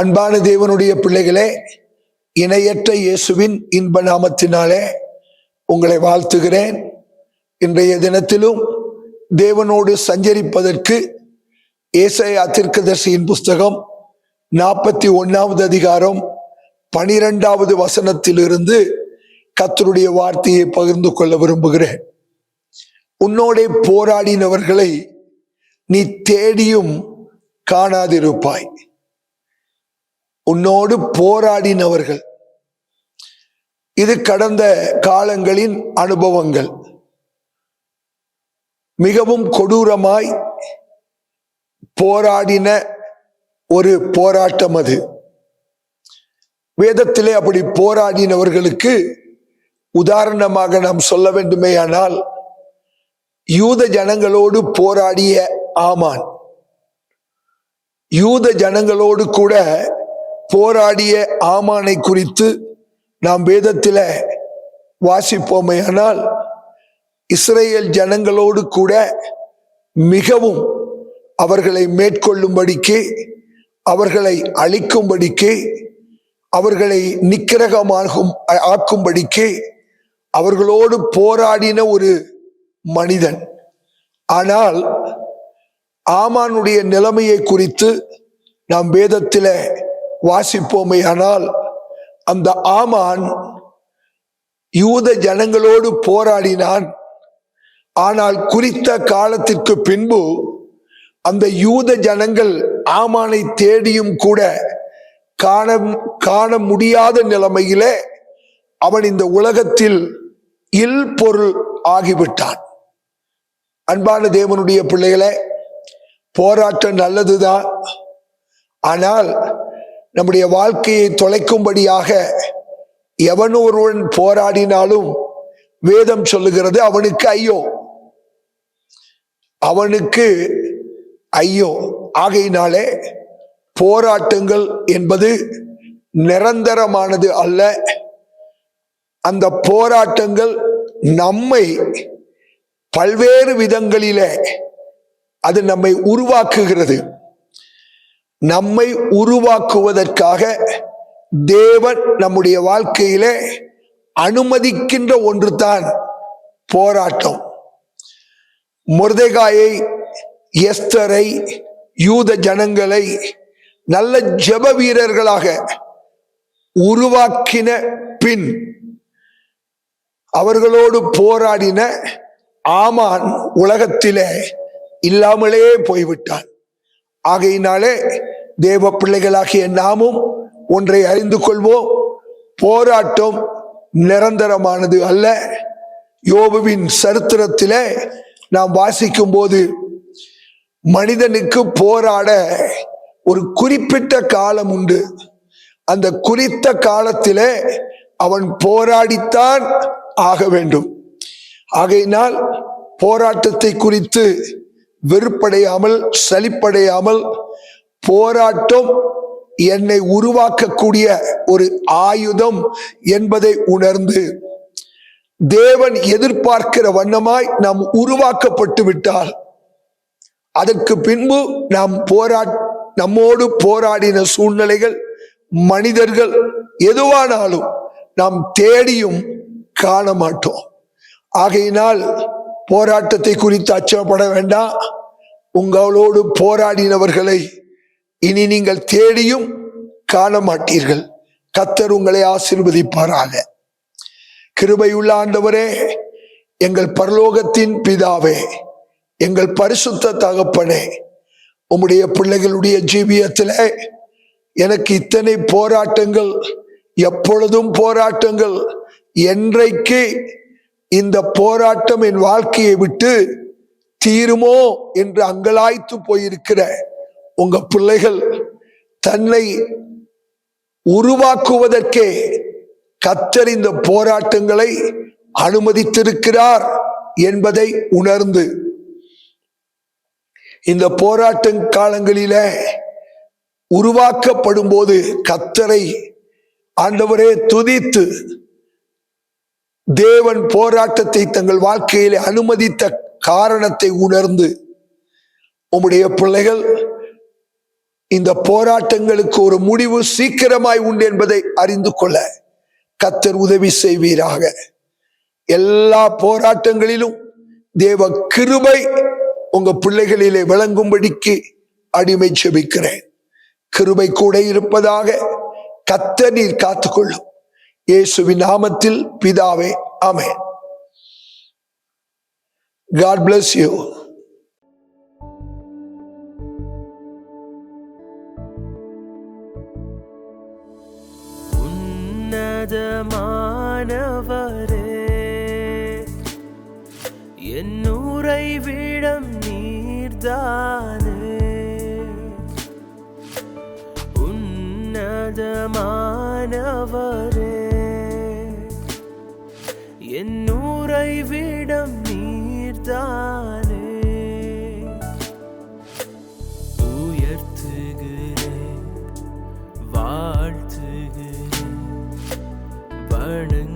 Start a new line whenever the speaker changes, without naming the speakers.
அன்பான தேவனுடைய பிள்ளைகளே, இணையற்ற இயேசுவின் இன்ப நாமத்தினாலே உங்களை வாழ்த்துகிறேன். இன்றைய தினத்திலும் தேவனோடு சஞ்சரிப்பதற்கு ஏசாயா தீர்க்கதரிசியின் புஸ்தகம் 41வது அதிகாரம் 12வது வசனத்திலிருந்து கர்த்தருடைய வார்த்தையை பகிர்ந்து கொள்ள விரும்புகிறேன். உன்னோடே போராடினவர்களை நீ தேடியும் காணாதிருப்பாய். உன்னோடு போராடினவர்கள், இது கடந்த காலங்களின் அனுபவங்கள். மிகவும் கொடூரமாய் போராடின ஒரு போராட்டம் அது. வேதத்திலே அப்படி போராடினவர்களுக்கு உதாரணமாக நாம் சொல்ல வேண்டுமேயானால், யூத ஜனங்களோடு போராடிய ஆமான், யூத ஜனங்களோடு கூட போராடிய ஆமானை குறித்து நாம் வேதத்தில வாசிப்போமேயானால், இஸ்ரேல் ஜனங்களோடு கூட மிகவும் அவர்களை மேற்கொள்ளும்படிக்கு, அவர்களை அழிக்கும்படிக்கு, அவர்களை நிக்கிரகமாகும் ஆக்கும்படிக்கு அவர்களோடு போராடின ஒரு மனிதன். ஆனால் ஆமானுடைய நிலைமையை குறித்து நாம் வேதத்தில வாசிப்போமே. ஆனால் அந்த ஆமான் யூத ஜனங்களோடு போராடினான். ஆனால் குறித்த காலத்திற்கு பின்பு அந்த யூத ஜனங்கள் ஆமானை தேடியும் கூட காண முடியாத நிலைமையிலே அவன் இந்த உலகத்தில் இல் பொருள் ஆகிவிட்டான். அன்பான தேவனுடைய பிள்ளைகளே, போராட்டம் நல்லதுதான். ஆனால் நம்முடைய வாழ்க்கையை தொலைக்கும்படியாக எவன் ஒருவன் போராடினாலும் வேதம் சொல்லுகிறது அவனுக்கு ஐயோ, அவனுக்கு ஐயோ. ஆகையினாலே போராட்டங்கள் என்பது நிரந்தரமானது அல்ல. அந்த போராட்டங்கள் நம்மை பல்வேறு விதங்களிலே அது நம்மை உருவாக்குகிறது. நம்மை உருவாக்குவதற்காக தேவன் நம்முடைய வாழ்க்கையிலே அனுமதிக்கின்ற ஒன்று தான் போராட்டம். மொர்தெகாயை, எஸ்தரை, யூத ஜனங்களை நல்ல ஜெப வீரர்களாக உருவாக்கின பின் அவர்களோடு போராடின ஆமான் உலகத்திலே இல்லாமலே போய்விட்டான். ஆகையினாலே தேவ பிள்ளைகளாகிய நாமும் ஒன்றை அறிந்து கொள்வோம், போராட்டம் நிரந்தரமானது அல்ல. யோபுவின் சரித்திரத்திலே நாம் வாசிக்கும் போது மனிதனுக்கு போராட ஒரு குறிப்பிட்ட காலம் உண்டு. அந்த குறித்த காலத்திலே அவன் போராடித்தான் ஆக வேண்டும். ஆகையினால் போராட்டத்தை குறித்து வெறுப்படையாமல், சலிப்படையாமல், போராட்டம் என்னை உருவாக்கக்கூடிய ஒரு ஆயுதம் என்பதை உணர்ந்து தேவன் எதிர்பார்க்கிற வண்ணமாய் நாம் உருவாக்கப்பட்டு விட்டால், அதற்கு பின்பு நாம் நம்மோடு போராடின சூழ்நிலைகள், மனிதர்கள் எதுவானாலும் நாம் தேடியும் காண மாட்டோம். ஆகையினால் போராட்டத்தை குறித்து அச்சப்பட வேண்டாம். உங்களோடு போராடினவர்களை இனி நீங்கள் தேடியும் காண மாட்டீர்கள். கர்த்தர் உங்களை ஆசீர்வதிப்பாராக. கிருபையுள்ள ஆண்டவரே, எங்கள் பரலோகத்தின் பிதாவே, எங்கள் பரிசுத்த தகப்பனே, உம்முடைய பிள்ளைகளுடைய ஜீவியத்திலே எனக்கு இத்தனை போராட்டங்கள், எப்பொழுதும் போராட்டங்கள், என்றைக்கு இந்த போராட்டம் என் வாழ்க்கையை விட்டு தீருமோ என்று அங்கலாய்த்து போயிருக்கிற உங்க பிள்ளைகள் தன்னை உருவாக்குவதற்கே கர்த்தர் இந்த போராட்டங்களை அனுமதித்திருக்கிறார் என்பதை உணர்ந்து, இந்த போராட்ட காலங்களில உருவாக்கப்படும் போது கர்த்தரை ஆண்டவரே துதித்து, தேவன் போராட்டத்தை தங்கள் வாழ்க்கையிலே அனுமதித்த காரணத்தை உணர்ந்து, உம்முடைய பிள்ளைகள் இந்த போராட்டங்களுக்கு ஒரு முடிவு சீக்கிரமாய் உண்டு என்பதை அறிந்து கொள்ள கர்த்தர் உதவி செய்வீராக. எல்லா போராட்டங்களிலும் தேவ கிருபை உங்க பிள்ளைகளிலே விளங்கும்படிக்கு அடிமை செபிக்கிறேன். கிருபை கூட இருப்பதாக. கர்த்தர் நீர் காத்துக்கொள்ளும். இயேசுவின் நாமத்தில் பிதாவே, ஆமென். God bless you.
உன்னதமானவரே, என் உறைவிடம் நீர்தானே. உன்னதமானவரே, என் உறைவிடம் நீர்தானே. உயர்த்துகிறேன், வாழ்த்துகிறேன், வணங்குகிறேன்.